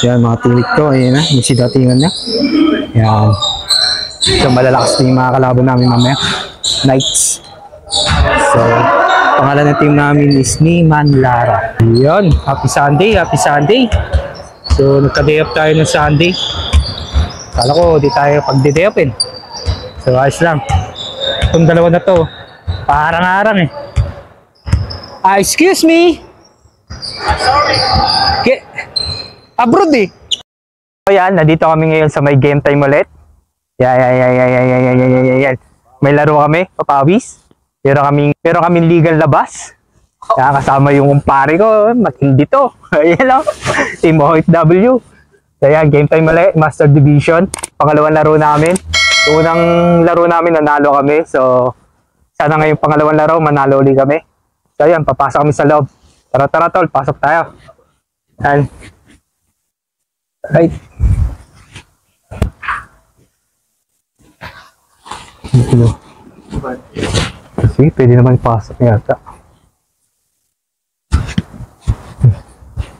Yan, mga tilik ko. Ayan na, yung sidatingan niya. Yan. So, malalakas din yung mga kalaban namin mamaya. Knights. So, pangalan ng team namin is Niman Lara. Yan, happy Sunday, happy Sunday. So, nagka-day off tayo ng Sunday. Kala ko, di tayo pag-day offin. So, ayos lang. Itong dalawa na to, parang-arang eh. Excuse me. Okay. Abroad eh. So yan, nandito kami ngayon sa may game time ulit. Yan. May laro kami, papawis. Pero kaming legal labas. Kaya kasama yung kumpare ko, matindi to. Ayan o, Team OFW. So yan, game time ulit, Master Division. Pangalawang laro namin. Unang laro namin, nanalo kami. So, sana ngayong pangalawang laro, manalo ulit kami. So yan, papasok kami sa loob. Tara tol, pasok tayo. Yan. Right. Kasi pwede naman pasok yata.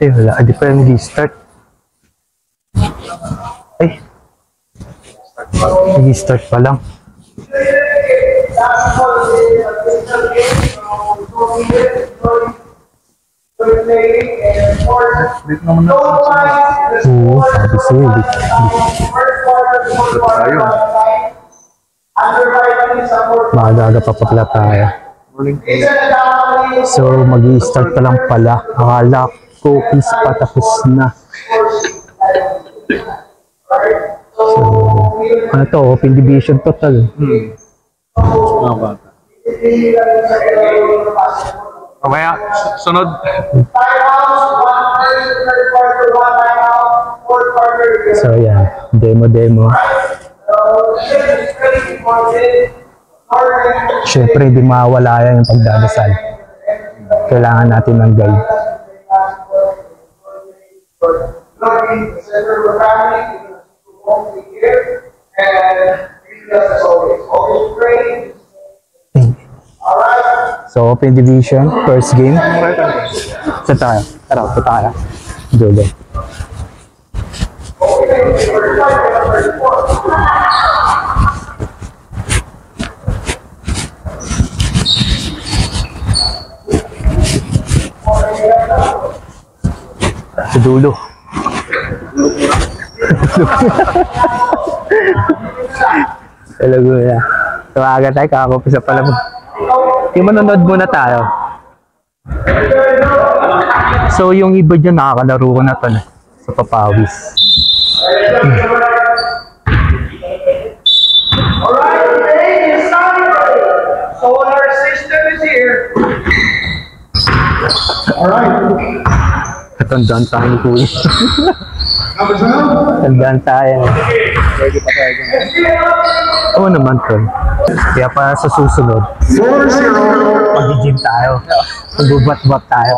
Wala. Di pa yung restart. Ay. Restart pa lang. Oo, sabi sa'yo. Maaga pa pala tayo. So, mag-i-start pa lang pala. Akala ko is patapos na. So, ano to? Open division total. Mamaya, sunod. So, yan. Demo. Siyempre, hindi mawala yan yung pagdadasal. Kailangan natin ng guide. So, open division, first game. Saan tayo? Tara, ito tayo. Dulo. Sa dulo. Talaga na. Tumaga tayo, kakapisa pala mo. Yung manonood muna tayo. So, yung iba dyan, nakakalaro ko na to sa papawis. Alright, today is Sunday. Solar system is here. Alright. Katandaan tayo ni Kuya. Tandaan tayo. Pwede pa tayo dyan. Oo naman, tol. Kaya pa sa susunod, mag-gym tayo. Mag-bubat-bat tayo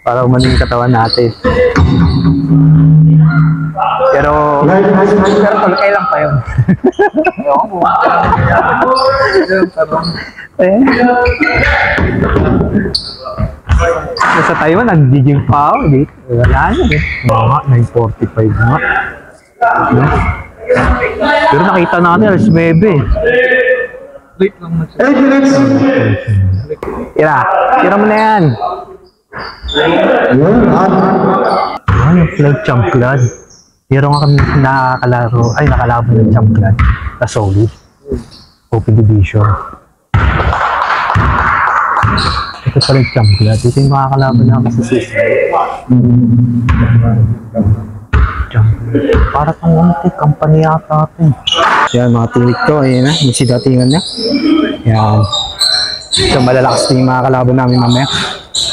para umanin yung katawan natin. Pero tol, kailan pa yun? Sa Taiwan, nag-gym pa ako. Wala na eh. Mga 9:45 nga. Pero nakita natin, alas 9 eh. Late lang na siya. Tira mo na yan. Ano yung flag champ club? Meron nga kami nakalaban ng champ club. Na solid. Open division. Ito pala yung champ club. Ito yung makakalaban namin sa season. Para pang unti, company yata natin. Yan, mga tilik ko. Ayan na, yung sidatingan niya. Yan. So, malalakas din yung mga kalaban namin mamaya.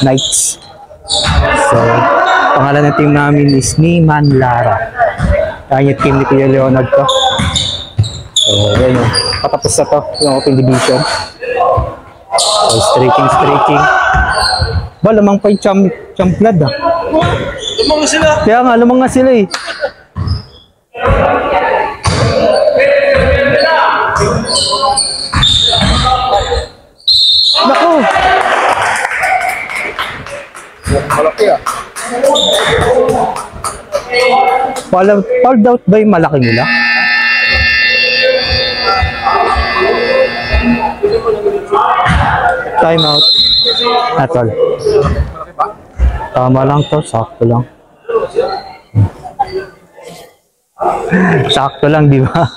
Knights. So, pangalan ng team namin is Niman Lara. Yan yung team ni Kuya Leonard to. So, yan yun. Patapos na to, yung open division. So, streaking. Ba, lamang pa yung champ blood ah. Lumang na sila. Kaya nga, lamang nga sila eh. Naku! Malaki ah. Fold out ba yung malaki nila? Time out. Atol. Tama lang to, sakto lang. Sakto lang, di ba?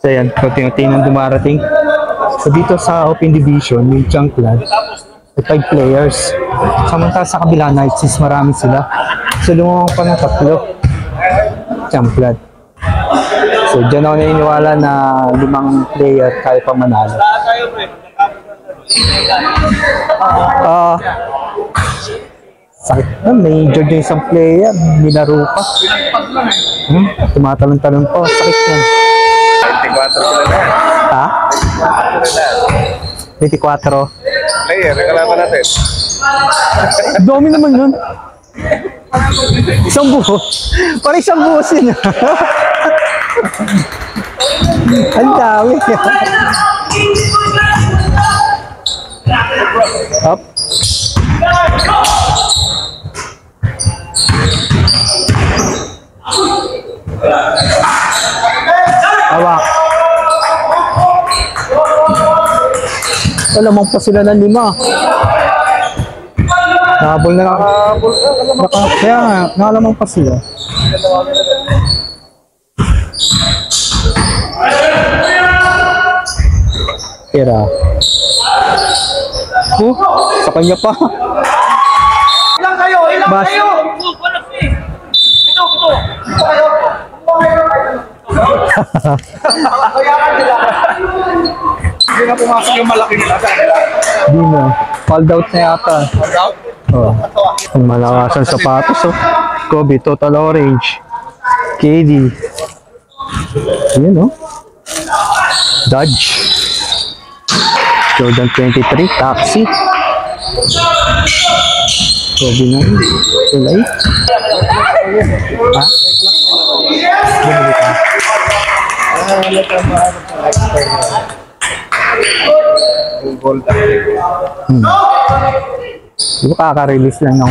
So yan, kunti-kunti nang dumarating. So dito sa Open Division, may Junkland. May 5 players. Samantala sa kabila, Knights is marami sila. So lumawang pa ng 3. Junkland. So dyan ako naniniwala na 5 player kaya pa manalo. Sakit na, may injured yung isang player, nilaro pa. Tumatalon-talon pa, sakit yan. 24 sila na. Ha? 24. Player, kalaban natin. Dami naman yun. Isang buhos. Parang isang buhos yun. Ang dami. Up. Hawak. Alamang pa sila ng 5. Nakabol na lang. Kaya nga, nakalamang pa sila. Tira. Sa kanya pa. Ilang kayo? Ilang Bas. kayo? Ito kayo. Kayakan nila. Hindi na pumasok yung malaki nila. Di na. Fold out na yata. Oh. Ang malakasan sapatos, oh. Kobe, total orange. KD. Ayan, oh. Dodge. Jordan 23, taxi. Kobe na yun. Tulay. Ha? Bumili ka. Di ba kaka-release lang ng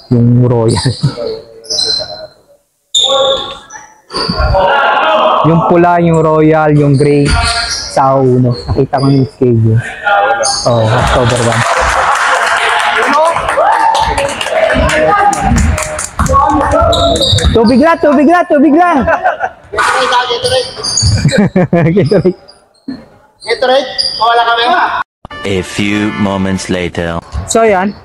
yung Royal. Yung pula, yung Royal, yung gray sa uno. Nakita ko yung schedule. Oh, October 1. Tubig lang, tubig lang, tubig lang. Gatorade. Gatorade? Mawala kami. A few moments later. So yan,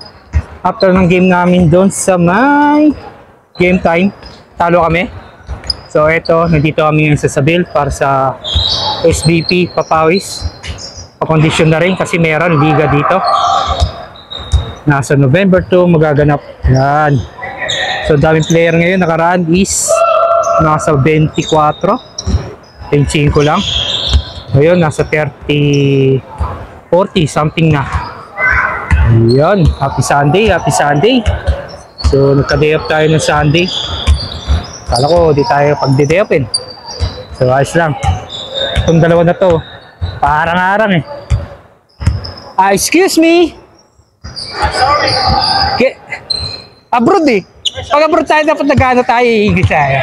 after ng game namin doon sa may game time, talo kami. So eto, nandito kami ngayon sa Sabil para sa SBP Papawis. Pa-condition na rin kasi meron liga dito. Nasa November 2 magaganap. Yan. So daming player ngayon, nakaraan is nasa 24. 25 lang. Ngayon, nasa 30, 40 something na. Ayan, happy Sunday, happy Sunday. So nagka-day off tayo ng Sunday. Kala ko di tayo pag-day offin. So ayos lang. Itong dalawa na to, parang-arang eh. Excuse me. Abroad eh. Pag abroad tayo, dapat nag-ano tayo, English tayo.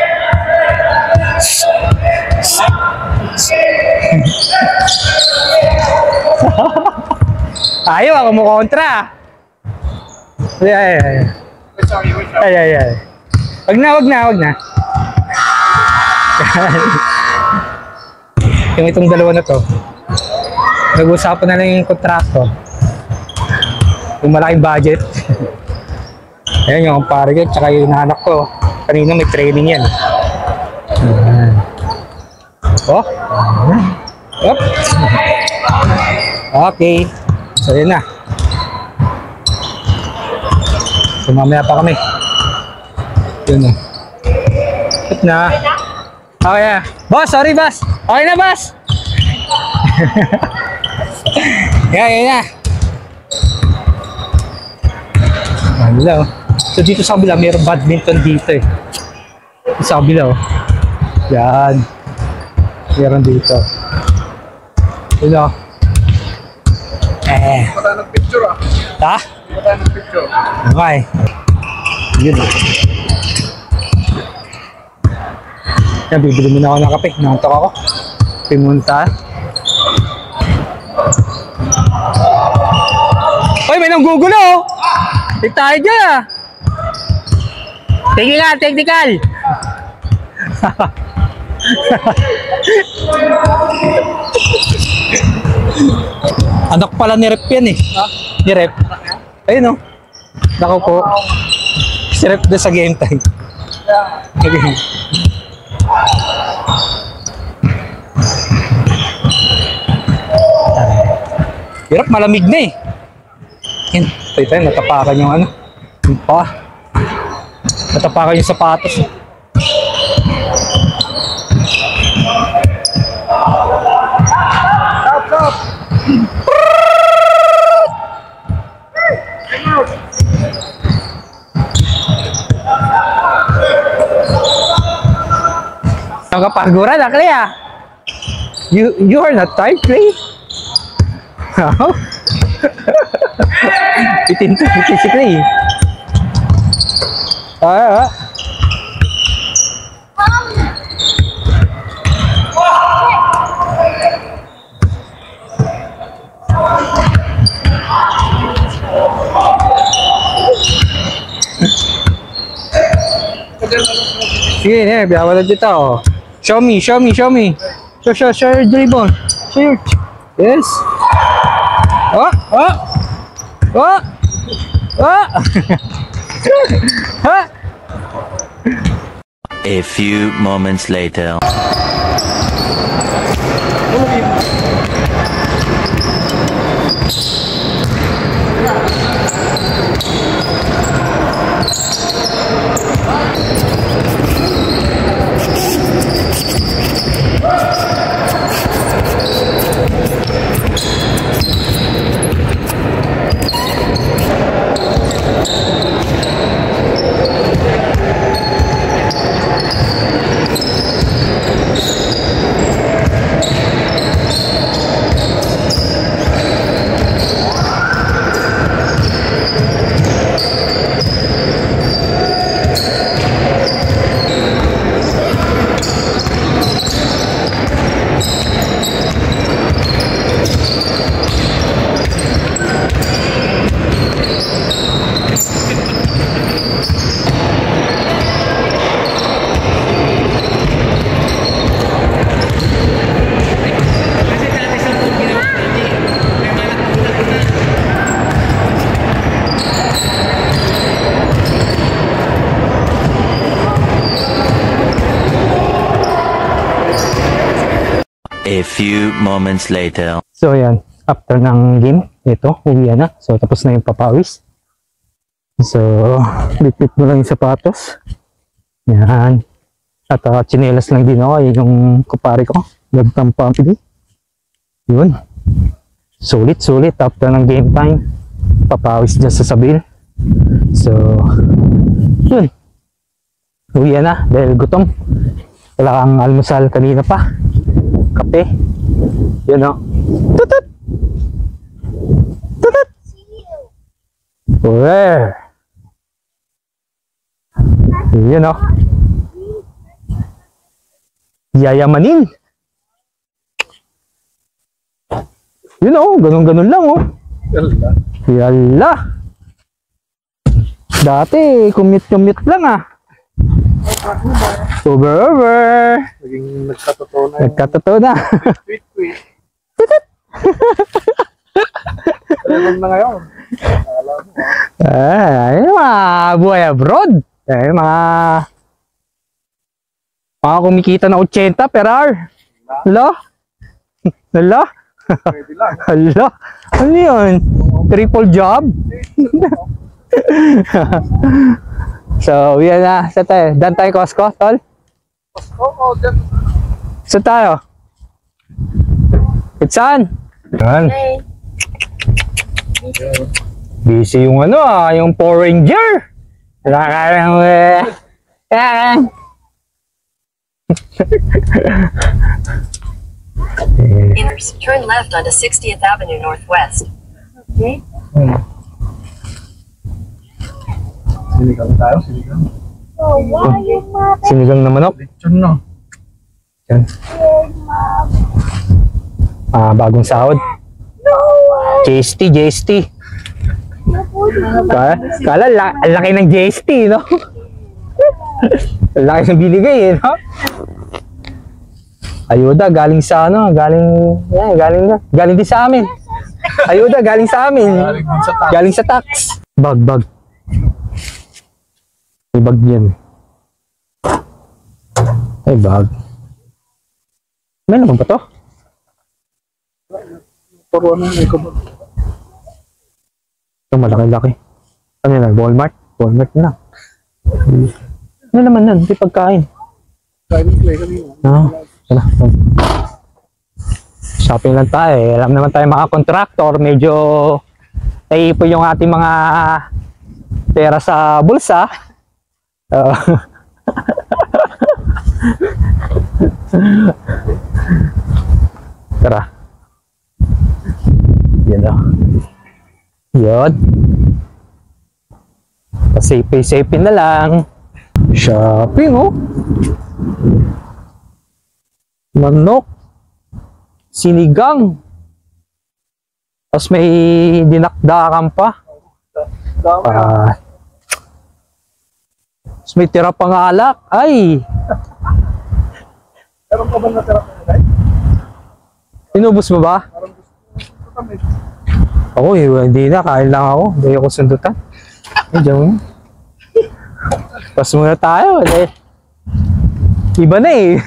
Ayaw ako mo kontra. Ay. Wag na. Itong dalawa na to, nag-usapan na lang yung kontrakto. Yung malaking budget. Ayan yung kumpare ko, tsaka yung anak ko. Kanina may training yan. Ayan. Oh. Up. Okay. So yun na. So mamaya pa kami. Yun na. Ito na. Okay na. Boss, sorry boss. Okay na boss. Yan na. Hello. So dito sa kabila, mayroong badminton dito eh. Sa kabila oh. Yan. Meron dito. Yun oh. Wala ng picture ah. Ha? Wala ng picture. Okay. Yun. Yan, bibili muna ako ng kape. Nanguntok ako. Pimunta. Uy, may nanggugulo oh! Tik tayo dyan ah! Technical, technical! Anak pala ni Rep yan eh. Ni Rep. Ayun oh. Naku po. Si Rep na sa game time. Hirap, malamig na eh. Yan, tayo, natapakan yung ano. Yung pa. Natapakan yung sapatos. Stop, stop! Nakapaguran, akli ah. You are not tired, Clay? How? Itin si Clay. Sige, biya ko na dito oh. Show me. Show your dribble. Show your... Yes. Oh. A few moments later. A few moments later. So yan, after ng game, ito, uwi na. So tapos na yung papawis. So, bitbit mo lang yung sapatos. Yan. At chinelas lang din ako, yung kupare ko. Nagtampampi. Yun. Sulit after ng game time. Papawis dyan sa sabil. So, yun. Uwi na dahil gutom. Wala kang almusal kanina pa. Kape. Yun o. Tutut! Tutut! Where? Yun o. Yayamanin. Yun o. Ganun-ganun lang o. Yala. Dati, commute lang ah. Over. Naging nagkatotoo na. Nagkatotoo na. Tweet. Travel na ngayon. Alam mo. Ay, mga buhay abroad. Ay, mga kumikita na 80 per hour. Hala? Pwede lang. Hala? Ano yun? Triple job? So, yan na. Saan tayo? Dan tayo Costco, tol? Oo, dyan. Saan tayo? Saan? Yan. Busy yung ano yung Power Ranger. Nakakarang Turn left onto 60th Avenue Northwest. Sinigang tayo, sinigang. Sinigang na manok. Lechon no. Yan. Bagong sahod. JST. Kala, ang laki ng JST, no? Ang laki ng binigay, eh, no? Ayuda, galing sa ano, galing din sa amin. Ayuda, galing sa amin. Galing sa tax. Bag. May bag yan. Ay, bag. May naman ba to? Turuan na ko ba? Ito, malaki-laki. Ano yan? Walmart? Walmart na. Ano naman yan? Hindi pagkain. Chinese play kanina. Wala. Shopping lang tayo eh. Alam naman tayo mga contractor, medyo naipo yung ating mga pera sa bulsa. Tara. Yan o. Yun. Safe na lang. Shopping oh. Manok. Sinigang. Tapos may dinakdakan pa. Tapos may tira pang alak. Ay! Meron ka ba natira ka na? Inubos mo ba? Ako eh, hindi na. Kain lang ako. Hindi ako sundutan. Ay, diyan mo. Pas muna tayo. Iba na eh.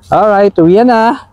Alright, uwi na.